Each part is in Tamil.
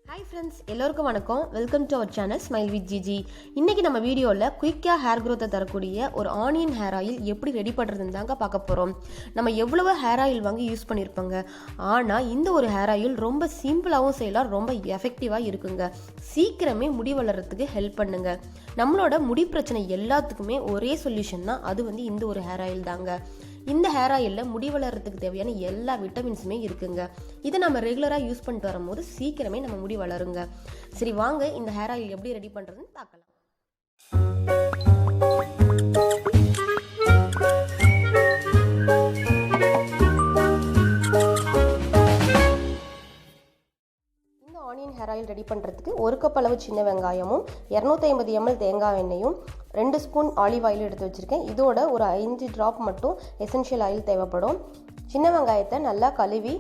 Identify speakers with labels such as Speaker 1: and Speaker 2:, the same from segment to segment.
Speaker 1: Hi friends, எல்லாருக்கும் வணக்கம். Welcome to our channel smilewithgg. இன்னைக்கு நம்ம வீடியோல குயிக்கா ஹேர் growth தரக்கூடிய ஒரு ஆனியன் ஹேர் ஆயில் எப்படி ரெடி பண்றதுன்னு தாங்க பார்க்க போறோம். நம்ம எவ்வளவு ஹேர் ஆயில் வாங்கி யூஸ் பண்ணிருப்போங்க. ஆனா இந்த ஒரு ஹேர் ஆயில் ரொம்ப சிம்பிளாவும் செய்யலாம், ரொம்ப எஃபெக்டிவா இருக்குங்க. சீக்கிரமே முடி வளர்றதுக்கு ஹெல்ப் பண்ணுங்க. நம்மளோட முடி பிரச்சனை எல்லாத்துக்குமே ஒரே சொல்யூஷன் தான், அது வந்து இந்த ஒரு ஹேர் ஆயில் தாங்க. இந்த ஹேர் ஆயிலில் முடி வளர்றதுக்கு தேவையான எல்லா விட்டமின்ஸுமே இருக்குங்க. இதை நம்ம ரெகுலராக யூஸ் பண்ணிட்டு வரும்போது சீக்கிரமே நம்ம முடி வளருங்க. சரி வாங்க இந்த ஹேர் ஆயில் எப்படி ரெடி பண்ணுறதுன்னு பார்க்கலாம். இந்த ஆனியன் ஹேர் ஆயில் ரெடி பண்ணுறதுக்கு 1 கப் அளவு சின்ன வெங்காயமும் 250 ml தேங்காய் எண்ணெயும் 2 ஸ்பூன் ஆலிவ் ஆயில் எடுத்து வச்சுருக்கேன். இதோட ஒரு 5 ட்ராப் மட்டும் எசென்ஷியல் ஆயில் தேவைப்படும். சின்ன வெங்காயத்தை நல்லா கழுவி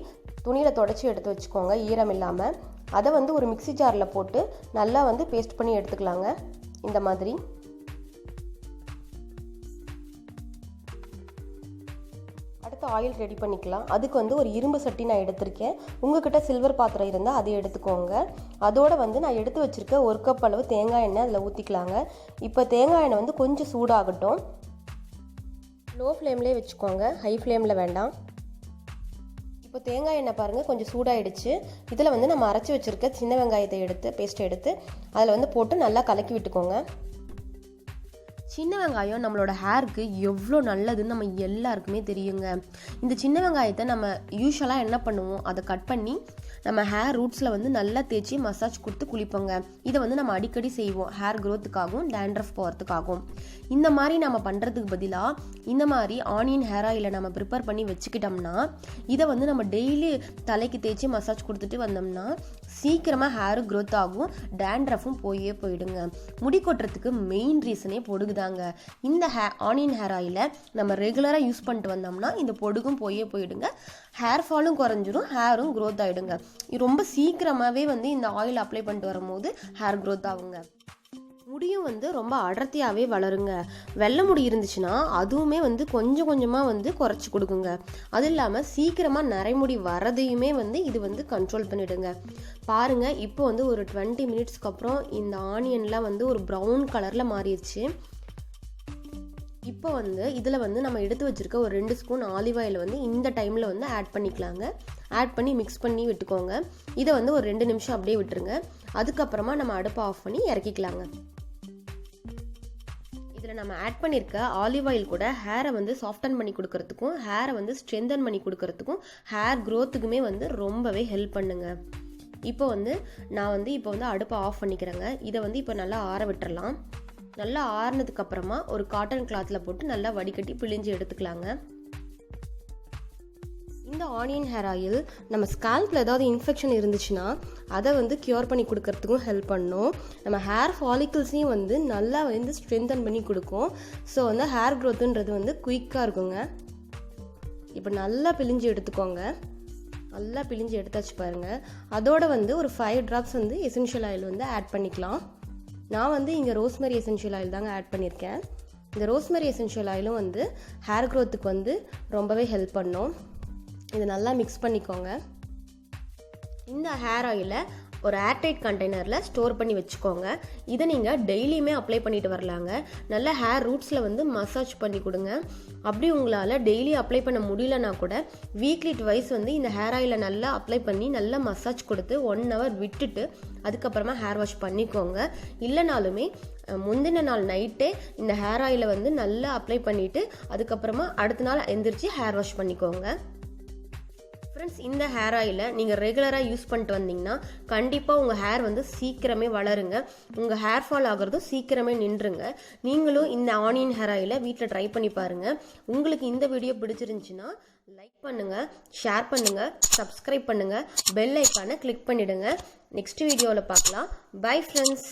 Speaker 1: துணியில் தொடச்சி எடுத்து வச்சுக்கோங்க, ஈரம் இல்லாமல். அதை வந்து ஒரு மிக்ஸி ஜாரில் போட்டு நல்லா வந்து பேஸ்ட் பண்ணி எடுத்துக்கலாங்க. இந்த மாதிரி அடுத்து ஆயில் ரெடி பண்ணிக்கலாம். அதுக்கு வந்து ஒரு இரும்பு சட்டி நான் எடுத்திருக்கேன். உங்ககிட்ட சில்வர் பாத்திரம் இருந்தால் அதை எடுத்துக்கோங்க. அதோடு வந்து நான் எடுத்து வச்சுருக்க 1 கப் அளவு தேங்காய் எண்ணெய் அதில் ஊற்றிக்கலாங்க. இப்போ தேங்காய் எண்ணெய் வந்து கொஞ்சம் சூடாகட்டும். லோ ஃப்ளேம்லேயே வச்சுக்கோங்க, ஹை ஃப்ளேமில் வேண்டாம். இப்போ தேங்காய் எண்ணெய் பாருங்கள் கொஞ்சம் சூடாகிடுச்சு. இதில் வந்து நம்ம அரைச்சி வச்சுருக்க சின்ன வெங்காயத்தை பேஸ்ட் எடுத்து அதில் வந்து போட்டு நல்லா கலக்கி விட்டுக்கோங்க. சின்ன வெங்காயம் நம்மளோட ஹேருக்கு எவ்வளோ நல்லதுன்னு நம்ம எல்லாருக்குமே தெரியுங்க. இந்த சின்ன வெங்காயத்தை நம்ம யூஸ்வலாக என்ன பண்ணுவோம், அதை கட் பண்ணி நம்ம ஹேர் ரூட்ஸில் வந்து நல்லா தேய்ச்சி மசாஜ் கொடுத்து குளிப்போங்க. இதை வந்து நம்ம அடிக்கடி செய்வோம், ஹேர் க்ரோத்துக்காகவும் dandruff போகிறதுக்காகவும். இந்த மாதிரி நம்ம பண்ணுறதுக்கு பதிலாக இந்த மாதிரி ஆனியன் ஹேர் ஆயிலை நம்ம ப்ரிப்பேர் பண்ணி வச்சுக்கிட்டோம்னா இதை வந்து நம்ம டெய்லி தலைக்கு தேய்ச்சி மசாஜ் கொடுத்துட்டு வந்தோம்னா சீக்கிரமாக ஹேர் க்ரோத் ஆகும், dandruffும் போயிடுங்க. முடி கொட்டுறதுக்கு மெயின் ரீசனே பொடுகுதாங்க. இந்த ஆனியன் ஹேர் ஆயிலை நம்ம ரெகுலராக யூஸ் பண்ணிட்டு வந்தோம்னா இந்த பொடுகும் போயிடுங்க, ஹேர் ஃபாலும் குறைஞ்சிரும், ஹேரும் க்ரோத் ஆகிடுங்க. ரொம்ப சீக்கிரமாகவே வந்து இந்த ஆயில் அப்ளை பண்ணிட்டு வரும்போது ஹேர் க்ரோத் ஆகுங்க. முடியும் வந்து ரொம்ப அடர்த்தியாகவே வளருங்க. வெள்ளை முடி இருந்துச்சுன்னா அதுவுமே வந்து கொஞ்சம் கொஞ்சமாக வந்து குறைச்சி கொடுக்குங்க. அது இல்லாமல் சீக்கிரமாக நரைமுடி வரதையுமே வந்து இது வந்து கண்ட்ரோல் பண்ணிவிடுங்க. பாருங்கள், இப்போ வந்து ஒரு 20 மினிட்ஸ்க்கு அப்புறம் இந்த ஆனியன்லாம் வந்து ஒரு ப்ரௌன் கலரில் மாறிடுச்சு. இப்போ வந்து இதில் வந்து நம்ம எடுத்து வச்சுருக்க ஒரு 2 ஸ்பூன் ஆலிவ் ஆயில் வந்து இந்த டைமில் வந்து ஆட் பண்ணிக்கலாங்க. ஆட் பண்ணி மிக்ஸ் பண்ணி விட்டுக்கோங்க. இதை வந்து ஒரு 2 நிமிஷம் அப்படியே விட்டுருங்க. அதுக்கப்புறமா நம்ம அடுப்பை ஆஃப் பண்ணி இறக்கிக்கலாங்க. இதில் நம்ம ஆட் பண்ணியிருக்க ஆலிவ் ஆயில் கூட ஹேரை வந்து சாஃப்டன் பண்ணி கொடுக்கறதுக்கும் ஹேரை வந்து ஸ்ட்ரென்தன் பண்ணி கொடுக்கறதுக்கும் ஹேர் க்ரோத்துக்குமே வந்து ரொம்பவே ஹெல்ப் பண்ணுங்க. இப்போ வந்து நான் வந்து அடுப்பை ஆஃப் பண்ணிக்கிறேங்க. இதை வந்து இப்போ நல்லா ஆற விட்டுறலாம். நல்லா ஆறுனதுக்கு அப்புறமா ஒரு காட்டன் கிளாத்தில் போட்டு நல்லா வடிகட்டி பிழிஞ்சு எடுத்துக்கலாங்க. இந்த ஆனியன் ஹேர் ஆயில் நம்ம ஸ்கால்பில் ஏதாவது இன்ஃபெக்ஷன் இருந்துச்சுன்னா அதை வந்து க்யூர் பண்ணி கொடுக்கறதுக்கும் ஹெல்ப் பண்ணும். நம்ம ஹேர் ஃபாலிக்கிள்ஸையும் வந்து நல்லா வந்து ஸ்ட்ரென்தன் பண்ணி கொடுக்கும். ஸோ வந்து ஹேர் க்ரோத்துன்றது வந்து குயிக்காக இருக்குங்க. இப்போ நல்லா பிழிஞ்சு எடுத்துக்கோங்க. நல்லா பிழிஞ்சு எடுத்தாச்சு பாருங்கள். அதோட வந்து ஒரு 5 ட்ராப்ஸ் வந்து எசென்ஷியல் ஆயில் வந்து ஆட் பண்ணிக்கலாம். நான் வந்து இங்கே ரோஸ்மெரி எசென்ஷியல் ஆயில் தாங்க ஆட் பண்ணியிருக்கேன். இந்த ரோஸ்மெரி எசென்ஷியல் ஆயிலும் வந்து ஹேர் க்ரோத்துக்கு வந்து ரொம்பவே ஹெல்ப் பண்ணும். இதை நல்லா மிக்ஸ் பண்ணிக்கோங்க. இந்த ஹேர் ஆயிலை ஒரு ஏர்டைட் கண்டெய்னரில் ஸ்டோர் பண்ணி வச்சுக்கோங்க. இதை நீங்கள் டெய்லியுமே அப்ளை பண்ணிட்டு வரலாங்க. நல்லா ஹேர் ரூட்ஸில் வந்து மசாஜ் பண்ணி கொடுங்க. அப்படி உங்களால் டெய்லி அப்ளை பண்ண முடியலனா கூட வீக்லி ட்வைஸ் வந்து இந்த ஹேர் ஆயிலை நல்லா அப்ளை பண்ணி நல்லா மசாஜ் கொடுத்து 1 hour விட்டுட்டு அதுக்கப்புறமா ஹேர் வாஷ் பண்ணிக்கோங்க. இல்லைனாலுமே முந்தின நாள் நைட்டே இந்த ஹேர் ஆயிலை வந்து நல்லா அப்ளை பண்ணிவிட்டு அதுக்கப்புறமா அடுத்த நாள் எந்திரிச்சு ஹேர் வாஷ் பண்ணிக்கோங்க. ஃப்ரெண்ட்ஸ், இந்த ஹேர் ஆயிலை நீங்கள் ரெகுலராக யூஸ் பண்ணிட்டு வந்தீங்கன்னா கண்டிப்பாக உங்கள் ஹேர் வந்து சீக்கிரமே வளருங்க. உங்கள் ஹேர் ஃபால் ஆகிறதும் சீக்கிரமே நின்றுங்க. நீங்களும் இந்த ஆனியன் ஹேர் ஆயிலை வீட்டில் ட்ரை பண்ணி பாருங்கள். உங்களுக்கு இந்த வீடியோ பிடிச்சிருந்துச்சுன்னா லைக் பண்ணுங்கள், ஷேர் பண்ணுங்கள், சப்ஸ்கிரைப் பண்ணுங்கள், பெல் ஐக்கானை கிளிக் பண்ணிவிடுங்க. நெக்ஸ்ட் வீடியோவில் பார்க்கலாம். Bye friends.